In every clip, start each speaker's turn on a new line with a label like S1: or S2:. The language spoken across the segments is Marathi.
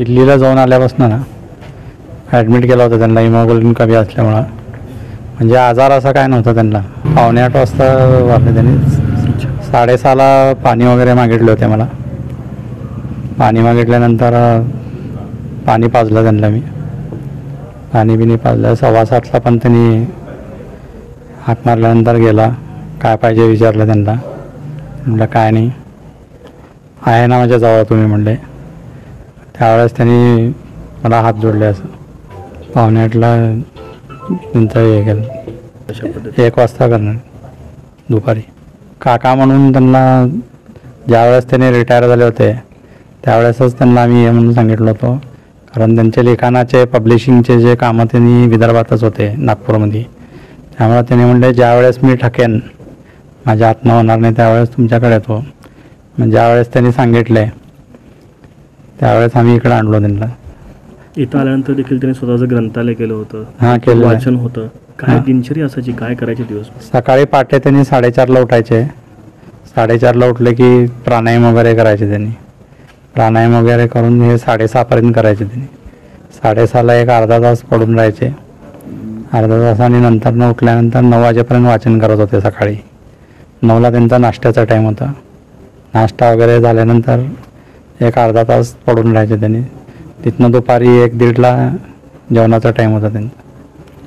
S1: दिल्लीला जाऊन आल्यापासून ना ॲडमिट केलं होतं त्यांना हिमोग्लोबिन कमी असल्यामुळं. म्हणजे आजार असा काय नव्हता त्यांना. 7:45 वाजता वारले त्यांनी. 6:30ला पाणी वगैरे मागितले होते मला. पाणी मागितल्यानंतर पाणी पाजलं त्यांना मी. पाणी बिनी पाजलं. 7:15ला पण त्यांनी हाक मारल्यानंतर गेला. काय पाहिजे विचारलं त्यांना. म्हटलं काय नाही, आहे ना माझ्या जवळ तुम्ही म्हणले. त्यावेळेस त्यांनी मला हात जोडले. असं 7:45ला त्यांचं हे केलं. 1 वाजता करणार दुपारी. काका म्हणून त्यांना ज्यावेळेस त्यांनी रिटायर झाले होते त्यावेळेसच त्यांना आम्ही हे म्हणून सांगितलं होतं. कारण त्यांचे लिखाणाचे पब्लिशिंगचे जे कामं त्यांनी विदर्भातच होते, नागपूरमध्ये. त्यामुळे त्यांनी म्हणले ज्यावेळेस मी ठकेन, माझ्या हातनं होणार नाही त्यावेळेस तुमच्याकडे येतो. मग ज्यावेळेस त्यांनी सांगितले त्यावेळेस आम्ही इकडे आणलो त्यांना.
S2: इथं आल्यानंतर देखील त्यांनी स्वतःचं ग्रंथालय केलं होतं.
S1: हां, केलं.
S2: वाचन होतं. काय दिनचर्या असायची, काय करायचे दिवस?
S1: सकाळी पहाटे त्यांनी 4:30ला उठायचे. 4:30ला उठले की प्राणायाम वगैरे करायचे त्यांनी. प्राणायाम वगैरे करून हे 6:30पर्यंत करायचे त्यांनी. 6:30ला एक अर्धा तास पडून राहायचे. अर्धा तासाने नंतर उठल्यानंतर 9 वाजेपर्यंत वाचन करत होते. सकाळी 9ला त्यांचा नाश्त्याचा टाईम होता. नाश्ता वगैरे झाल्यानंतर एक अर्धा तास पडून राहायचे त्यांनी. तिथनं दुपारी 1-1:30ला जेवणाचा टाईम होता त्यांचा.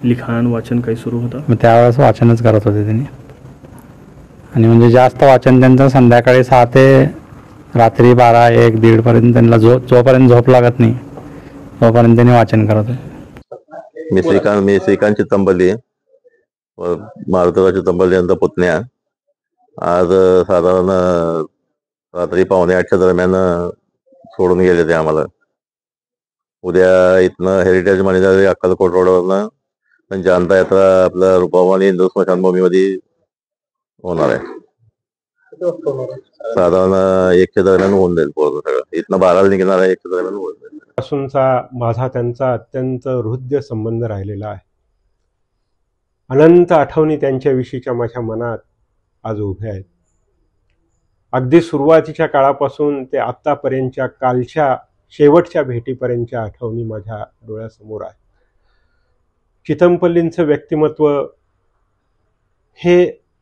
S2: लिखाण वाचन काही सुरू होतं?
S1: मग त्यावेळेस वाचनच करत होते त्यांनी. आणि म्हणजे जास्त वाचन त्यांचं संध्याकाळी 6 ते रात्री 12-1-1:30पर्यंत त्यांना जोपर्यंत झोप लागत नाही तोपर्यंत त्यांनी वाचन करत होते.
S3: मी श्रीकांत चितंबल्ली, मारुतराव चितंबल्ली यांचा पुतण्या. आज साधारण रात्री 7:45च्या दरम्यान सोडून गेले ते आम्हाला. उद्या इथनं हेरिटेज मणिदारी अक्कलकोट रोडवरनं त्यांची अंत्ययात्रा आपल्या रूपावानी हिंदू स्मशानभूमीमध्ये होणार आहे. साधारण 1च्या दरम्यान होऊन जाईल पूर्ण सगळं. इथनं 12ला निघणार आहे, 1च्या दरम्यान होऊन जाईल.
S4: पासूनचा माझा त्यांचा अत्यंत हृदय संबंध राहिलेला आहे. अनंत आठवणी त्यांच्याविषयीच्या माझ्या मनात आज उभ्या आहेत. अगदी सुरुवातीच्या काळापासून ते आत्तापर्यंतच्या कालच्या शेवटच्या भेटीपर्यंतच्या आठवणी माझ्या डोळ्यासमोर आहे. चितमपल्लींचं व्यक्तिमत्व हे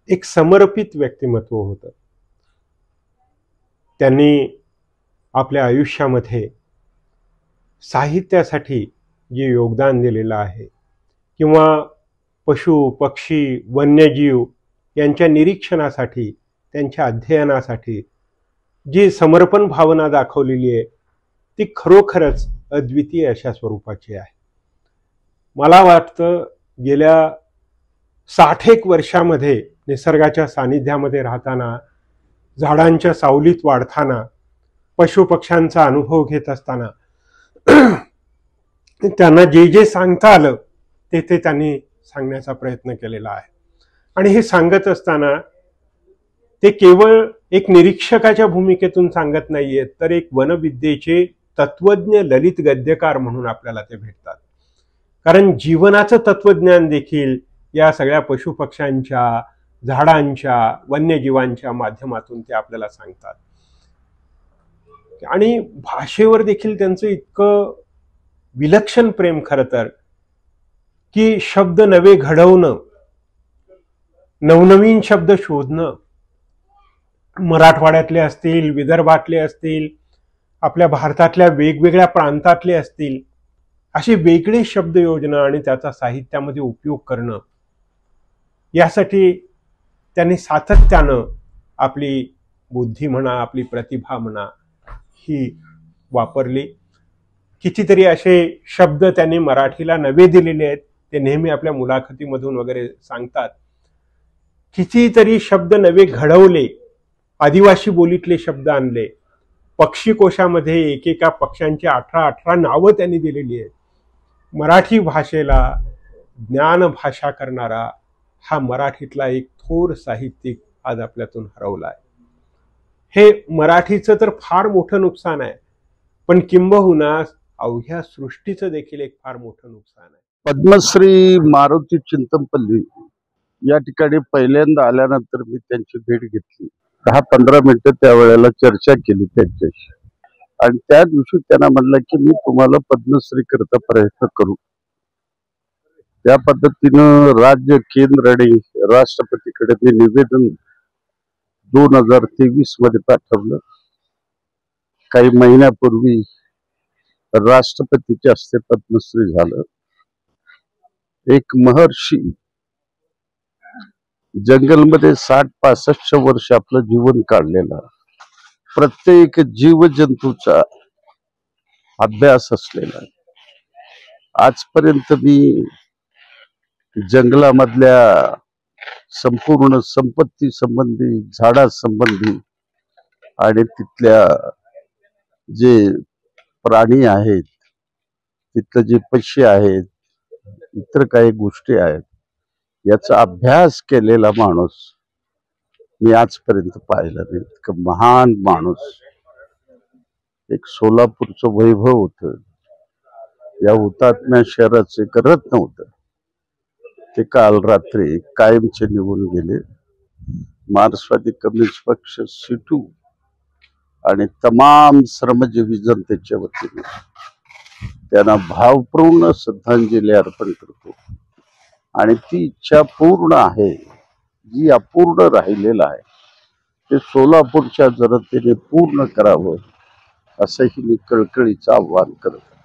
S4: एक समर्पित व्यक्तिमत्व होतं. त्यांनी आपल्या आयुष्यामध्ये साहित्यासाठी जे योगदान दिलेलं आहे किंवा पशु पक्षी वन्यजीव यांच्या निरीक्षणासाठी, त्यांच्या अध्ययनासाठी जी समर्पण भावना दाखवलेली आहे ती खरोखरच अद्वितीय अशा स्वरूपाची आहे. मला वाटतं गेल्या 60 वर्षामध्ये निसर्गाच्या सानिध्यामध्ये राहताना, झाडांच्या सावलीत वाढताना, पशुपक्ष्यांचा अनुभव घेत असताना त्यांना जे जे सांगता आलं ते त्यांनी सांगण्याचा प्रयत्न केलेला आहे. आणि हे सांगत असताना ते केवळ एक निरीक्षकाच्या भूमिकेतून सांगत नाहीयेत, तर एक वनविद्येचे तत्वज्ञ ललित गद्यकार म्हणून आपल्याला ते भेटतात. कारण जीवनाचं तत्वज्ञान देखील या सगळ्या पशुपक्ष्यांच्या, झाडांच्या, वन्यजीवांच्या माध्यमातून ते आपल्याला सांगतात. आणि भाषेवर देखील त्यांचं इतकं विलक्षण प्रेम खरं तर, की शब्द नवे घडवणं, नवनवीन शब्द शोधणं, मराठवाड्यातले असतील, विदर्भातले असतील, आपल्या भारतातल्या वेगवेगळ्या प्रांतातले असतील, असे वेगळे शब्द योजना आणि त्याचा साहित्यामध्ये उपयोग करणं, यासाठी त्यांनी सातत्यानं आपली बुद्धी म्हणा, आपली प्रतिभा म्हणा ही वापरली. कितीतरी असे शब्द त्यांनी मराठीला नवे दिलेले आहेत, ते नेहमी आपल्या मुलाखतीमधून वगैरे सांगतात. कितीतरी शब्द नवे घडवले, आदिवासी बोलीतले शब्द आणले, पक्षी कोशामध्ये एकेका पक्ष्यांची 18 नावं त्यांनी दिलेली आहेत. मराठी भाषेला ज्ञानभाषा करणारा हा मराठीतला एक थोर साहित्यिक आज आपल्यातून हरवला आहे. हे मराठीचं तर फार मोठं नुकसान आहे, पण किंबहुना अवघ्या सृष्टीचं देखील एक फार मोठं नुकसान आहे.
S5: पद्मश्री मारुती चितमपल्ली या ठिकाणी पहिल्यांदा आल्यानंतर मी त्यांची भेट घेतली. 10-15 मिनिटं त्यावेळेला चर्चा केली त्यांच्याशी. आणि त्या दिवशी त्यांना म्हणलं की मी तुम्हाला पद्मश्री करता प्रयत्न करू. त्या पद्धतीनं राज्य, केंद्र आणि राष्ट्रपतीकडे मी निवेदन 2023 मध्ये पाठवलं. काही महिन्यापूर्वी राष्ट्रपतीच्या हस्ते पद्मश्री झालं. एक महर्षी जंगलमध्ये 60-65 वर्ष आपलं जीवन काढलेला, प्रत्येक जीवजंतूचा अभ्यास असलेला, आजपर्यंत मी जंगलामधल्या संपूर्ण संपत्ती संबंधी, झाडासंबंधी आणि तिथल्या जे प्राणी आहेत, तिथलं जे पक्षी आहेत, इतर काही गोष्टी आहेत, याचा अभ्यास केलेला माणूस मी आजपर्यंत पाहिला नाही. इतकं महान माणूस. एक सोलापूरचं वैभव होतं, या हुतात्म्या शहराचं एक रत्न होतं. ते काल रात्री कायमचे निघून गेले. मार्क्सवादी कम्युनिस्ट पक्ष, सिटू आणि तमाम श्रमजीवी जनतेच्या वतीने त्यांना भावपूर्ण श्रद्धांजली अर्पण करतो. आणि ती इच्छा पूर्ण आहे, जी अपूर्ण राहिलेलं आहे ते सोलापूरच्या जनतेने पूर्ण करावं, असंही मी कळकळीचं आव्हान करतो.